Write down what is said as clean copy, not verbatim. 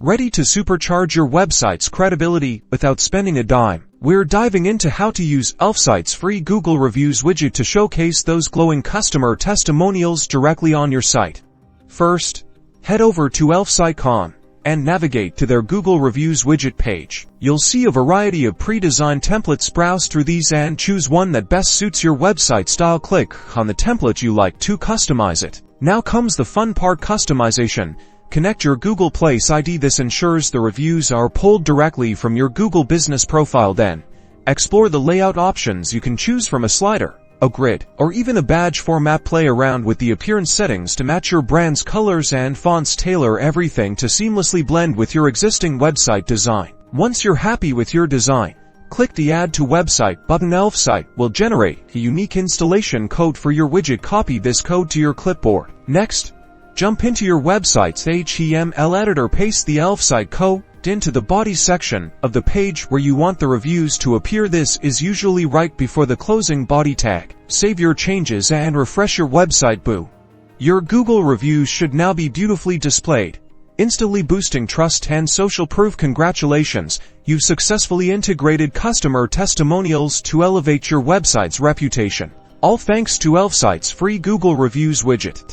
Ready to supercharge your website's credibility without spending a dime? We're diving into how to use Elfsight's free Google Reviews widget to showcase those glowing customer testimonials directly on your site. First, head over to Elfsight.com and navigate to their Google Reviews widget page. You'll see a variety of pre-designed templates. Browse through these and choose one that best suits your website style. Click on the template you like to customize it. Now comes the fun part: customization. Connect your Google Place ID. This ensures the reviews are pulled directly from your Google business profile. Then, explore the layout options. You can choose from a slider, a grid, or even a badge format. Play around with the appearance settings to match your brand's colors and fonts. Tailor everything to seamlessly blend with your existing website design. Once you're happy with your design, click the Add to Website button. Elfsight will generate a unique installation code for your widget. Copy this code to your clipboard. Next, jump into your website's HTML editor. Paste the Elfsight code into the body section of the page where you want the reviews to appear. This is usually right before the closing body tag. Save your changes and refresh your website. Boom! Your Google reviews should now be beautifully displayed, instantly boosting trust and social proof. Congratulations, you've successfully integrated customer testimonials to elevate your website's reputation. All thanks to Elfsight's free Google Reviews widget.